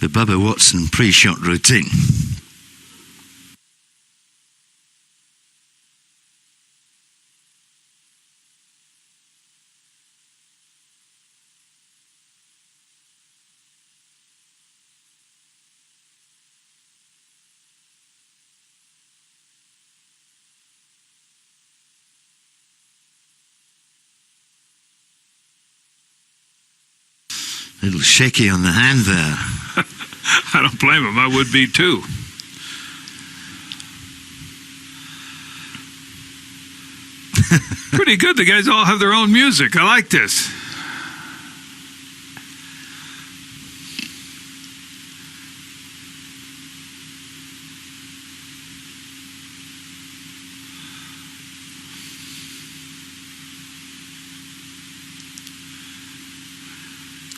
the Bubba Watson pre-shot routine. A little shaky on the hand there. I don't blame him. I would be too. Pretty good. The guys all have their own music. I like this.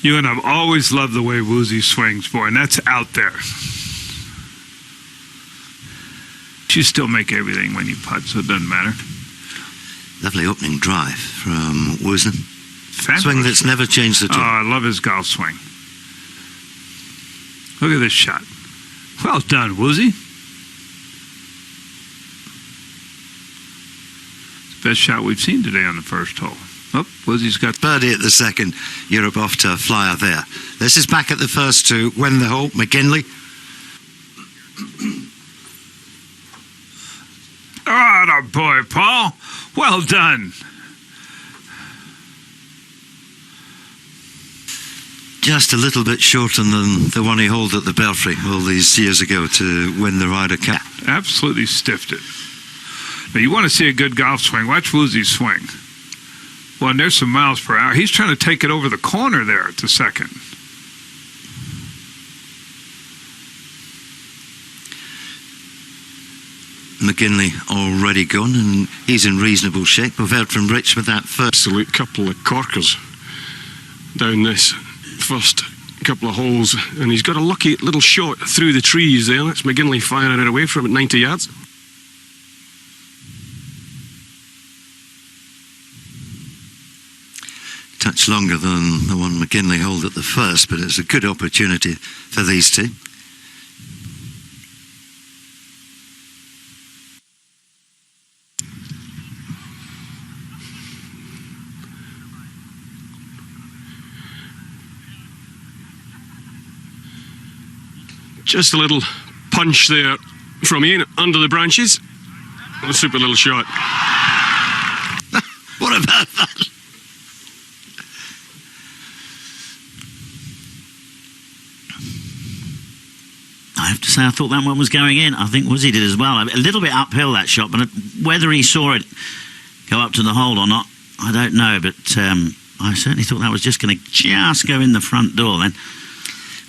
You and I've always loved the way Woozy swings, boy, and that's out there. You still make everything when you putt, so it doesn't matter. Lovely opening drive from Woosnam. Fantastic. Swing that's never changed at all. Oh, I love his golf swing. Look at this shot. Well done, Woozy. It's the best shot we've seen today on the first hole. Oh, Woozy's got birdie at the second. Europe off to a flyer there. This is back at the first to win the hole. Mcginley. Oh, boy, Paul. Well done. Just a little bit shorter than the one he held at the Belfry all these years ago to win the Ryder Cup. Absolutely stiffed it. Now, you want to see a good golf swing. Watch Woozy swing. Well, and there's some miles per hour. He's trying to take it over the corner there at the second. Mcginley already gone, and he's in reasonable shape. We've heard from Rich with that first. Absolute couple of corkers down this first couple of holes, and he's got a lucky little shot through the trees there. That's Mcginley firing it away from at 90 yards. Touch longer than the one Mcginley held at the first, but it's a good opportunity for these two. Just a little punch there from Ian under the branches. A super little shot. What about that? I have to say, I thought that one was going in. I think Woozy did as well. A little bit uphill, that shot, but whether he saw it go up to the hole or not, I don't know. But I certainly thought that was just going to just go in the front door then.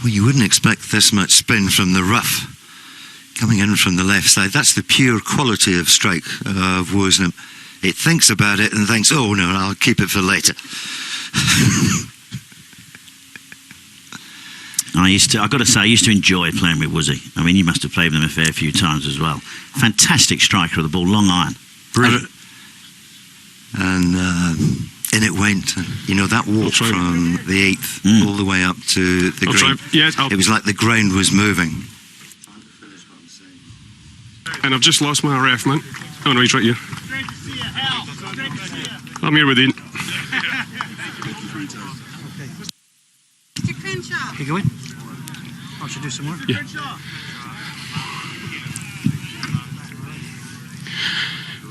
Well, you wouldn't expect this much spin from the rough coming in from the left side. That's the pure quality of strike of Woosnam. It thinks about it and thinks, oh no, I'll keep it for later. I've got to say, I used to enjoy playing with Woozy. I mean, you must have played with him a fair few times as well. Fantastic striker of the ball, long iron. Brilliant. And in it went. You know, that walk from the eighth all the way up to the green. Yes, it was like the ground was moving. And I've just lost my ref, man. Oh no, he's right here. Great to see you, Hal. Great to see you. I'm here with Ian. Mr. Crenshaw. You go in? I should do some work. Yeah.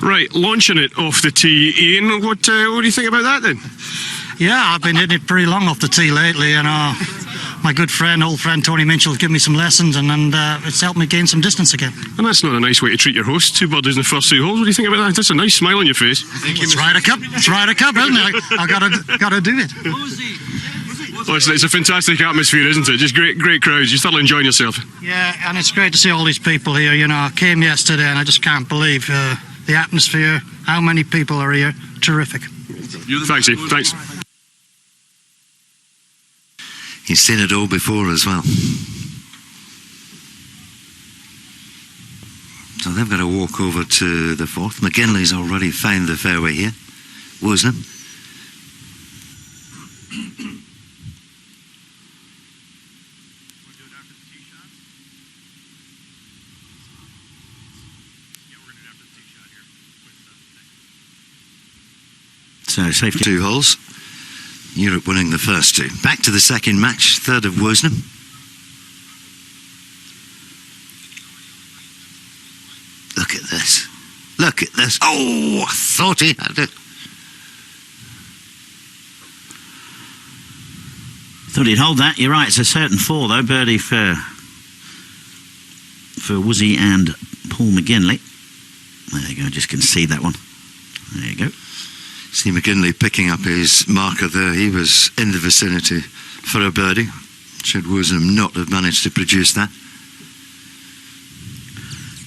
Right, launching it off the tee, Ian. What do you think about that then? Yeah, I've been hitting it pretty long off the tee lately, and my good friend, old friend Tony Minchell, has given me some lessons, and it's helped me gain some distance again. And that's not a nice way to treat your host. 2 birdies in the first 2 holes. What do you think about that? That's a nice smile on your face. It's Ryder Cup. It's Ryder Cup, isn't it? I gotta do it. Well, it's a fantastic atmosphere, isn't it? Just great crowds. You're still enjoying yourself. Yeah, and it's great to see all these people here. You know, I came yesterday, and I just can't believe the atmosphere, how many people are here. Terrific. Thanks, Ian. Thanks. He's seen it all before as well. So they've got to walk over to the fourth. Mcginley's already found the fairway here. Woosnam. So safety. 2 holes. Europe winning the first 2. Back to the second match, third of Woosnam. Look at this. Look at this. Oh, I thought he had it. Thought he'd hold that. You're right. It's a certain 4 though. Birdie for Woosie and Paul Mcginley. There you go. Just concede that one. There you go. See Mcginley picking up his marker there. He was in the vicinity for a birdie. Should Woosnam not have managed to produce that.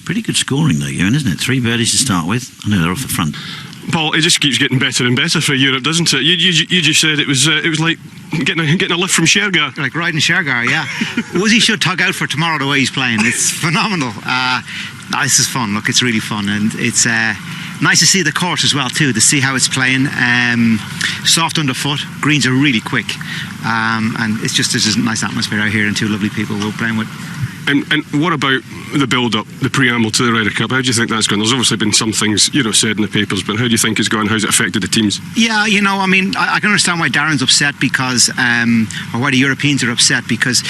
Pretty good scoring though, Ewan, isn't it? 3 birdies to start with. I know they're off the front. Paul, it just keeps getting better and better for Europe, doesn't it? You just said it was like getting a lift from Shergar. Like riding Shergar, yeah. Woosie should tug out for tomorrow the way he's playing. It's phenomenal. This is fun. Look, it's really fun, and it's nice to see the course as well too. To see how it's playing. Soft underfoot. Greens are really quick, and it's just there's a nice atmosphere out here, and 2 lovely people we're playing with. And what about the build-up, the preamble to the Ryder Cup? How do you think that's going? There's obviously been some things, said in the papers, but how do you think it's gone? How's it affected the teams? Yeah, I mean, I can understand why Darren's upset because, or why the Europeans are upset because,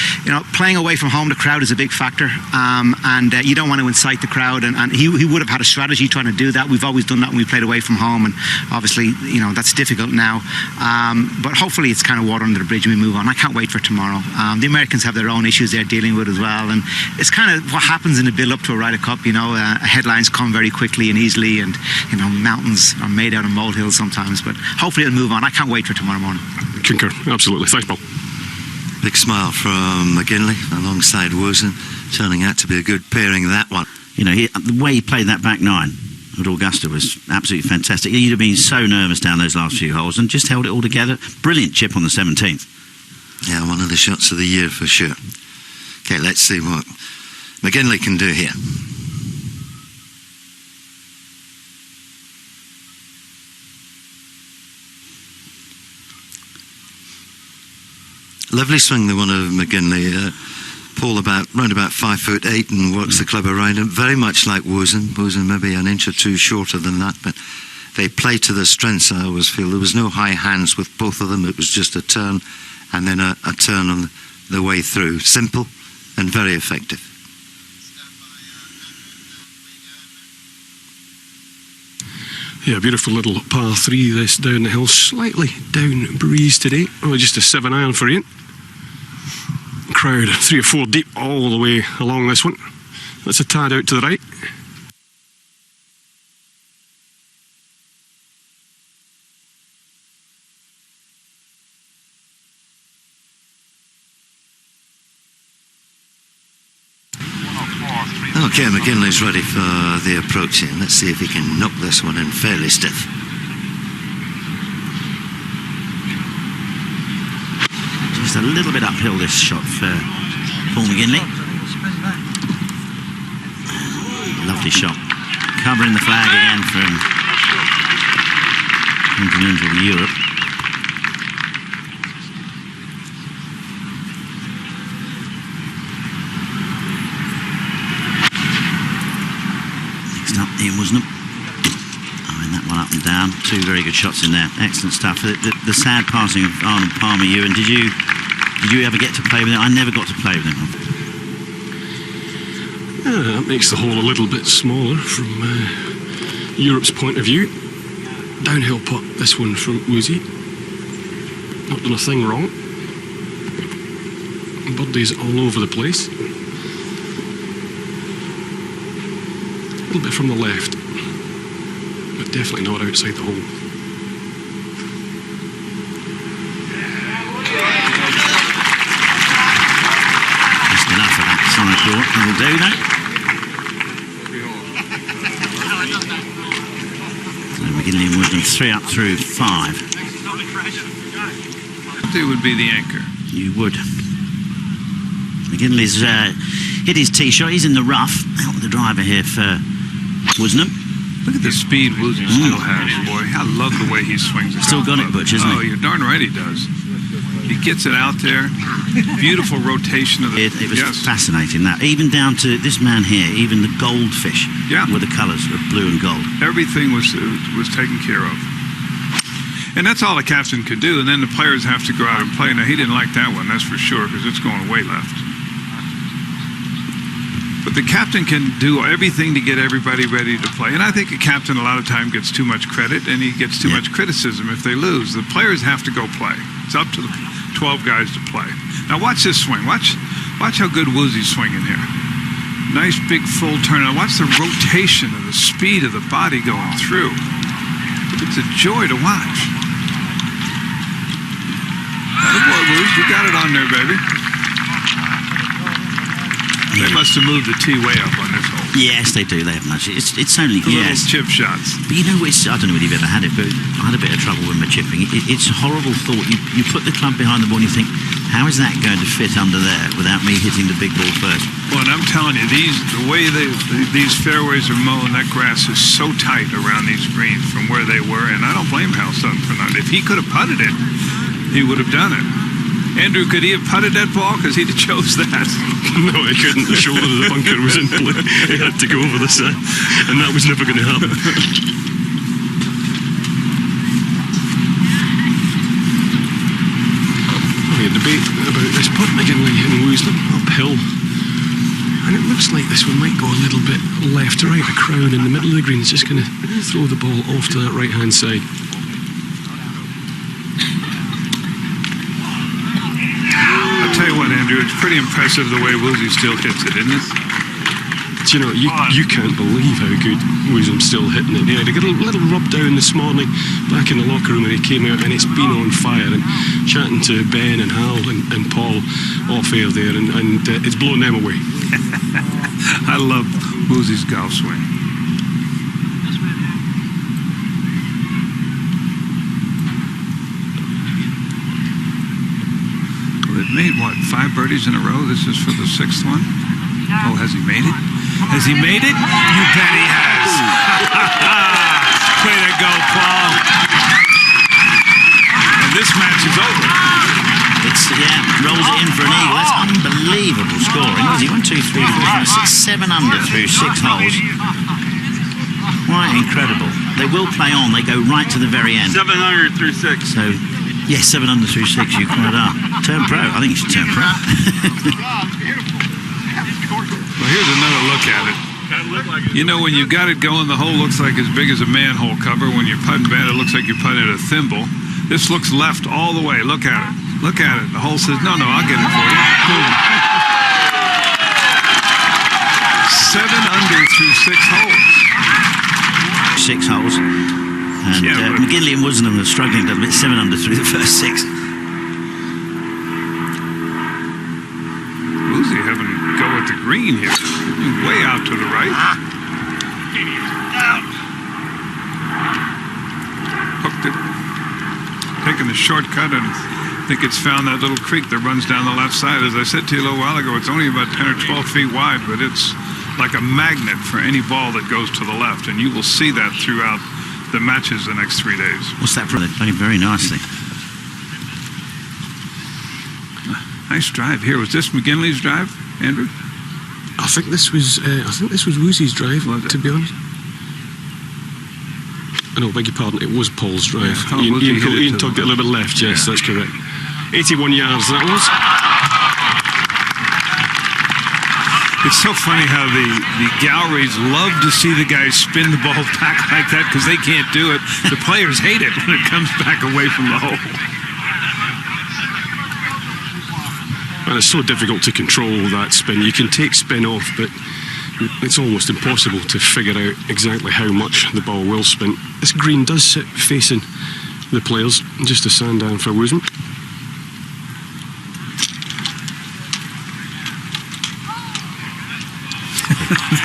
playing away from home, the crowd is a big factor, and you don't want to incite the crowd, and he would have had a strategy trying to do that. We've always done that when we played away from home, and obviously, that's difficult now. But hopefully it's kind of water under the bridge and we move on. I can't wait for tomorrow. The Americans have their own issues they're dealing with as well, and it's kind of what happens in the build-up to a Ryder Cup. Headlines come very quickly and easily, and mountains are made out of molehills sometimes. But hopefully it'll move on. I can't wait for tomorrow morning. Concur, absolutely. Thanks, Paul. Big smile from Mcginley alongside Woosnam, turning out to be a good pairing, that one. The way he played that back 9 at Augusta was absolutely fantastic. He'd have been so nervous down those last few holes and just held it all together. Brilliant chip on the 17th. Yeah, one of the shots of the year for sure. Okay, let's see what Mcginley can do here. Lovely swing, the one of Mcginley. Paul round about 5'8" and works the club around him, very much like Woosnam. Woosnam maybe an inch or 2 shorter than that, but they play to their strengths. I always feel there was no high hands with both of them. It was just a turn and then a turn on the way through. Simple and very effective. Yeah, beautiful little par 3 this down the hill. Slightly down breeze today. Oh, just a 7-iron for Ian. Crowd 3 or 4 deep all the way along this one. That's a tad out to the right. Okay, Mcginley's ready for the approach here. Let's see if he can knock this one in fairly stiff. Just a little bit uphill this shot for Paul Mcginley. Lovely shot. Covering the flag again from continental Europe. Next up, Ian Woosnam. And that one up and down. 2 very good shots in there. Excellent stuff. The sad passing of Arnold Palmer, Ewan. Did you ever get to play with him? I never got to play with him. That makes the hole a little bit smaller from Europe's point of view. Downhill putt, this one from Woosie. Not done a thing wrong. Birdies all over the place. A little bit from the left, but definitely not outside the hole. Just enough of that side door. Will do that. So Mcginley and Woosnam 3 up through 5. It would be the anchor. You would. Mcginley's hit his tee shot. He's in the rough. Out with the driver here for Woosnam. Look at the speed Woosnam still has, boy. I love the way he swings it. Still got it, Butch, isn't he? Oh, you're darn right he does. He gets it out there. Beautiful rotation of the... It was fascinating, that. Even down to this man here, even the goldfish with the colours of blue and gold. Everything was taken care of. And that's all the captain could do, and then the players have to go out and play. Now, he didn't like that one, that's for sure, because it's going way left. But the captain can do everything to get everybody ready to play. And I think a captain a lot of time gets too much credit, and he gets too much criticism if they lose. The players have to go play. It's up to the 12 guys to play. Now watch this swing. Watch how good Woosie's swinging here. Nice big full turn. Now watch the rotation and the speed of the body going through. It's a joy to watch. Attaboy, Woos, you got it on there, baby. They must have moved the tee way up on this hole. Yes, they do. They have much. It's only Little chip shots. But you know, I don't know whether you've ever had it, but I had a bit of trouble with my chipping. It's a horrible thought. You put the club behind the ball and you think, how is that going to fit under there without me hitting the big ball first? Well, and I'm telling you, the way these fairways are mown, that grass is so tight around these greens from where they were, and I don't blame Hal Sutton for that. If he could have putted it, he would have done it. Andrew, could he have putted that ball? Because he'd have chose that. No, he couldn't. The shoulder of the bunker was in play. He had to go over the side, and that was never going to happen. We had debate about this putt, Mcginley and Woosnam uphill, and it looks like this one might go a little bit left to right. The crown in the middle of the green is just going to throw the ball off to that right-hand side. Tell you what, Andrew, it's pretty impressive the way Woosie still hits it, isn't it? Do you know, you can't believe how good Woosnam's still hitting it. Yeah, they got a little rub down this morning back in the locker room when he came out, and it's been on fire. And chatting to Ben and Hal and Paul off air there, and it's blown them away. I love Woosie's golf swing. Made what, 5 birdies in a row? This is for the 6th one. Oh, has he made it? Has he made it? You bet he has. Way to go, Paul. And this match is over. Rolls it in for an eagle. That's unbelievable scoring. Was he 1, 2, 3, 4, 5, 6, 7 under through 6 holes? Quite incredible. They will play on. They go right to the very end. 7 under through 6. So, yes, 7 under through 6. You quite are. Turn pro. I think you should turn pro. Well, here's another look at it. You know, when you've got it going, the hole looks like as big as a manhole cover. When you're putting bad, it looks like you're putting at a thimble. This looks left all the way. Look at it. Look at it. The hole says, no, I'll get it for you. Boom. 7 under through 6 holes. 6 holes. And Mcginley and Woosnam are struggling a little bit. 7 under through the first 6. Woosie having to go at the green here. Way out to the right. Hooked it. Taking the shortcut, and I think it's found that little creek that runs down the left side. As I said to you a little while ago, it's only about 10 or 12 feet wide, but it's like a magnet for any ball that goes to the left, and you will see that throughout the matches the next 3 days. What's that for? They played very nicely. Nice drive here. Was this Mcginley's drive, Andrew? I think this was Woosie's drive, to be honest. No, beg your pardon, it was Paul's drive. Yeah, Ian tugged it a little bit left, yes, that's correct. 81 yards, that was. It's so funny how the galleries love to see the guys spin the ball back like that because they can't do it. The players hate it when it comes back away from the hole. And it's so difficult to control that spin. You can take spin off, but it's almost impossible to figure out exactly how much the ball will spin. This green does sit facing the players, just a sand down for Woosnam.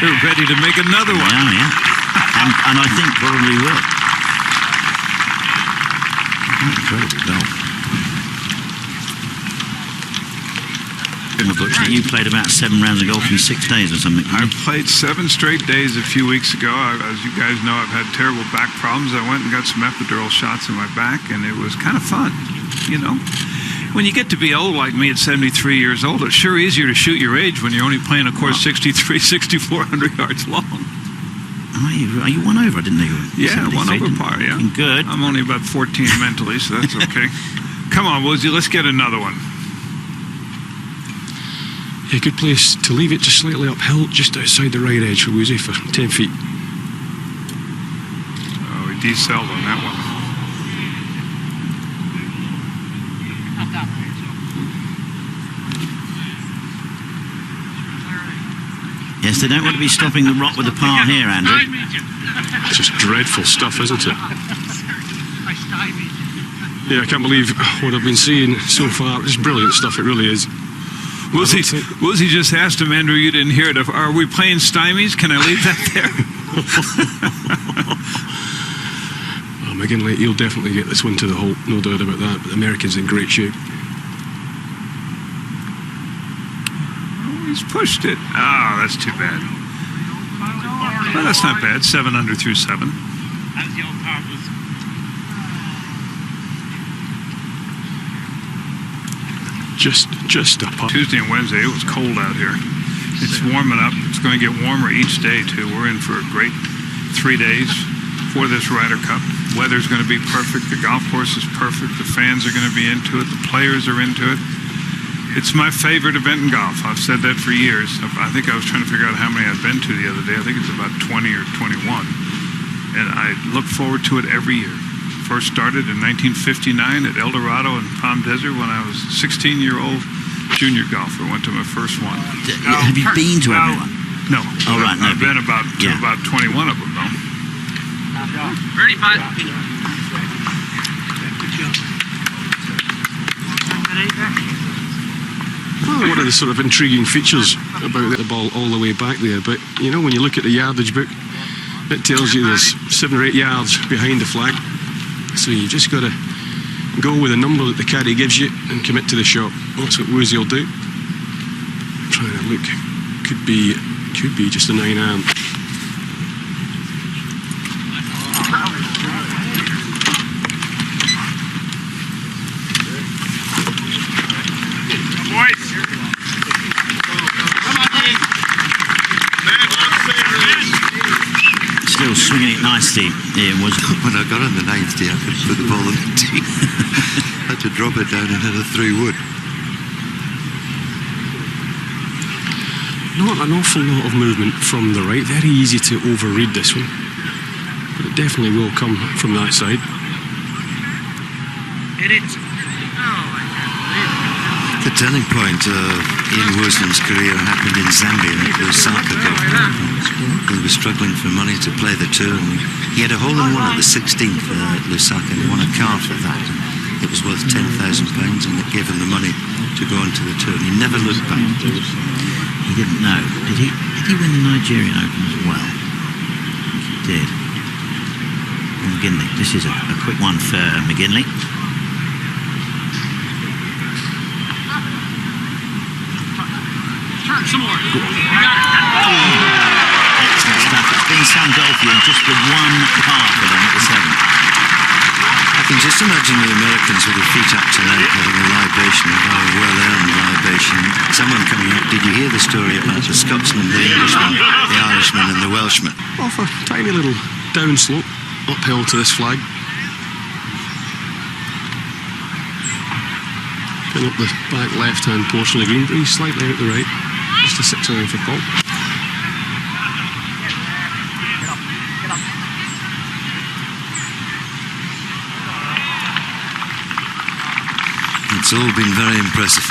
They're ready to make another one. Yeah. And I think probably will. Incredible golf. In the books that you played about 7 rounds of golf in 6 days or something. I played 7 straight days a few weeks ago. As you guys know, I've had terrible back problems. I went and got some epidural shots in my back, and it was kind of fun, you know. When you get to be old like me at 73 years old, it's sure easier to shoot your age when you're only playing a course 6,400 yards long. Are you one over? I didn't know you were. Yeah, 73. one over par, yeah. Good. I'm only about 14 mentally, so that's okay. Come on, Woodsy, let's get another one. Yeah, good place to leave it just slightly uphill, just outside the right edge for Woozy for 10 feet. Oh, he decelled on that one. Yes, they don't want to be stopping the rock with the par here, Andrew. It's just dreadful stuff, isn't it? Yeah, I can't believe what I've been seeing so far. It's brilliant stuff, it really is. Woodsy just asked him, Andrew, you didn't hear it. Are we playing stymies? Can I leave that there? Oh, Mcginley, he'll definitely get this one to the hole, no doubt about that. But the American's in great shape. He's pushed it. Oh, that's too bad. Well, that's not bad. 7 under through 7. Just a putt. Tuesday and Wednesday, it was cold out here. It's warming up. It's going to get warmer each day, too. We're in for a great 3 days for this Ryder Cup. Weather's going to be perfect. The golf course is perfect. The fans are going to be into it. The players are into it. It's my favorite event in golf. I've said that for years. I think I was trying to figure out how many I've been to the other day. I think it's about 20 or 21. And I look forward to it every year. First started in 1959 at El Dorado in Palm Desert when I was a 16-year-old junior golfer. Went to my first one. Have you been to everyone? No. Oh, right. I've been to about 21 of them, though. Birdie putt. Well, one of the sort of intriguing features about the ball all the way back there, but you know, when you look at the yardage book, it tells you there's 7 or 8 yards behind the flag. So you just got to go with the number that the caddy gives you and commit to the shot. That's what Woozy will do. Trying to look, could be just a 9-iron. Still swinging it nicely. It was. When I got on the 9th tee, I could put the ball on the tee. Had to drop it down and hit a 3-wood. Not an awful lot of movement from the right. Very easy to overread this one. But it definitely will come from that side. Hit it. The turning point of Ian Woosnam's career happened in Zambia at Lusaka Golf Club. He was struggling for money to play the tour, and he had a hole-in-one at the 16th at Lusaka, and he won a car for that. It was worth £10,000, and it gave him the money to go on to the tour, and he never looked back. He didn't know. Did he win the Nigerian Open as well? He did. Mcginley. This is a quick one for Mcginley. Some more. Excellent stuff. It's been some golf here, just the one par for them at the 7th. I can just imagine the Americans with their feet up tonight having a libation, a very well-earned libation. Someone coming up, did you hear the story about the Scotsman, the Englishman, the Irishman and the Welshman? Off a tiny little down slope, uphill to this flag. Pin up the back left-hand portion of the green, very slightly out the right. Just a 6-iron for Paul. It's all been very impressive.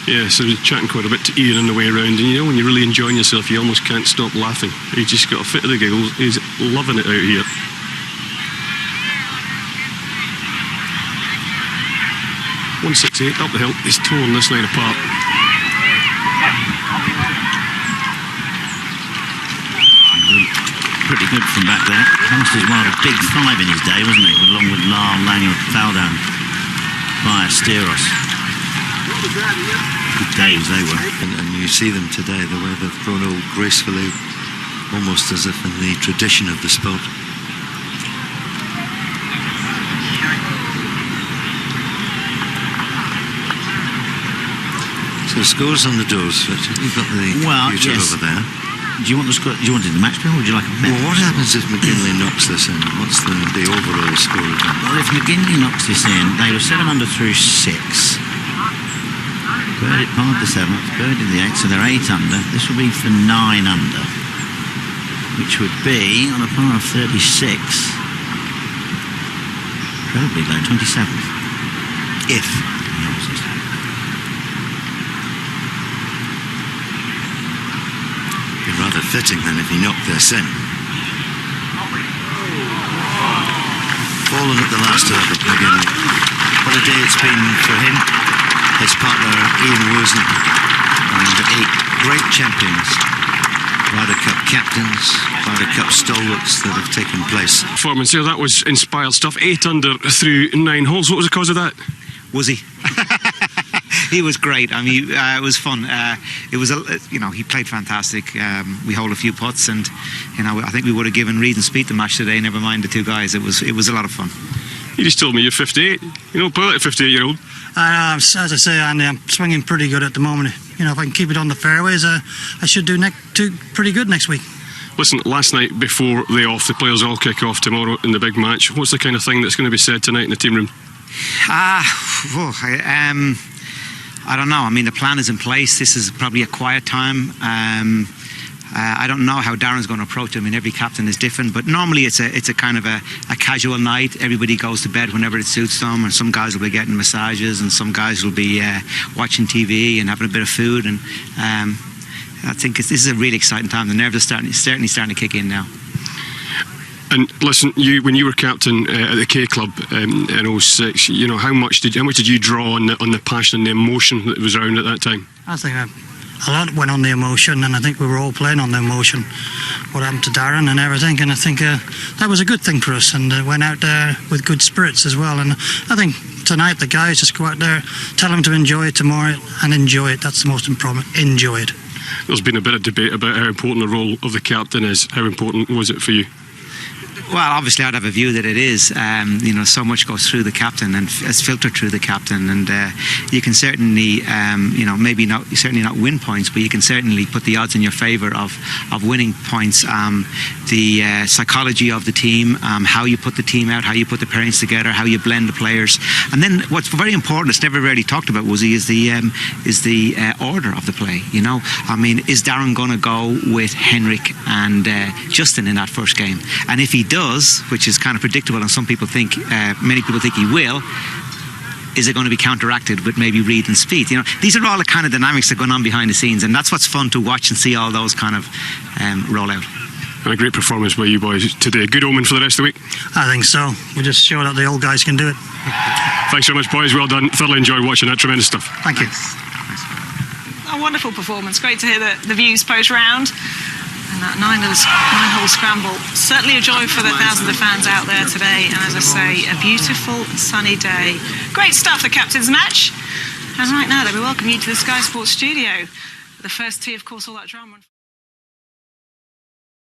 Yeah, so we're chatting quite a bit to Ian on the way around, and you know, when you're really enjoying yourself, you almost can't stop laughing. You just got a fit of the giggles. He's loving it out here. .168 up the hill. He's torn this line apart. Pretty good from back there. Masters one of a big 5 in his day, wasn't he? Along with Lyle, Lang and Faldown by Steros. Good days they were. And you see them today, the way they've thrown all gracefully, almost as if in the tradition of the sport. So scores on the doors. You've got the computer over there. Do you want the score? Do you want the match bill, or would you like a bet? Well, what happens if Mcginley knocks this in? What's the overall score of that? Well, if Mcginley knocks this in, they were 7 under through 6. Birdied parred the 7th, birdied the 8th, so they're 8 under. This will be for 9 under, which would be on a par of 36. Incredibly low, 27th. If. Be rather fitting then if he knocked this in. Fallen at the last hurdle, Mcginley. What a day it's been for him, his partner Ian Woosnam, and 8 great champions. Ryder Cup captains, Ryder Cup stalwarts that have taken place. Performance there, that was inspired stuff. 8 under through 9 holes. What was the cause of that? Was he? He was great. I mean, it was fun. It was, he played fantastic. We holed a few putts, and I think we would have given Reed and Speed the match today. Never mind the 2 guys. It was a lot of fun. You just told me you're 58. You don't play like a 58-year-old. As I say, Andy, I'm swinging pretty good at the moment. If I can keep it on the fairways, I should do pretty good next week. Listen, last night before the the players all kick off tomorrow in the big match. What's the kind of thing that's going to be said tonight in the team room? I don't know. I mean, the plan is in place. This is probably a quiet time. I don't know how Darren's going to approach it. I mean, every captain is different, but normally it's a kind of a casual night. Everybody goes to bed whenever it suits them, and some guys will be getting massages, and some guys will be watching TV and having a bit of food. And I think this is a really exciting time. The nerves are certainly starting to kick in now. And listen, when you were captain at the K Club in 06, how much did you draw on the passion and the emotion that was around at that time? I think a lot went on the emotion, and I think we were all playing on the emotion. What happened to Darren and everything, and I think that was a good thing for us, and went out there with good spirits as well. And I think tonight the guys just go out there, tell them to enjoy it tomorrow, and enjoy it. That's the most important. Enjoy it. There's been a bit of debate about how important the role of the captain is. How important was it for you? Well, obviously, I'd have a view that it is. So much goes through the captain and is filtered through the captain, and you can certainly, maybe certainly not win points, but you can certainly put the odds in your favour of winning points. The psychology of the team, how you put the team out, how you put the pairings together, how you blend the players, and then what's very important, it's never really talked about, is the order of the play. I mean, is Darren going to go with Henrik and Justin in that first game? And if he does, which is kind of predictable, and many people think he will, is it going to be counteracted with maybe Reed and Speed? These are all the kind of dynamics that are going on behind the scenes, and that's what's fun to watch and see all those kind of roll out. And a great performance by you boys today. Good omen for the rest of the week? I think so. We just show that the old guys can do it. Thanks so much, boys. Well done. Thoroughly enjoyed watching that. Tremendous stuff. Thank you. A wonderful performance. Great to hear the views post round. And that nine-hole scramble, certainly a joy for the thousands of fans out there today. And as I say, a beautiful sunny day. Great stuff, the captain's match. And right now, we welcome you to the Sky Sports studio. The first tee, of course, all that drama.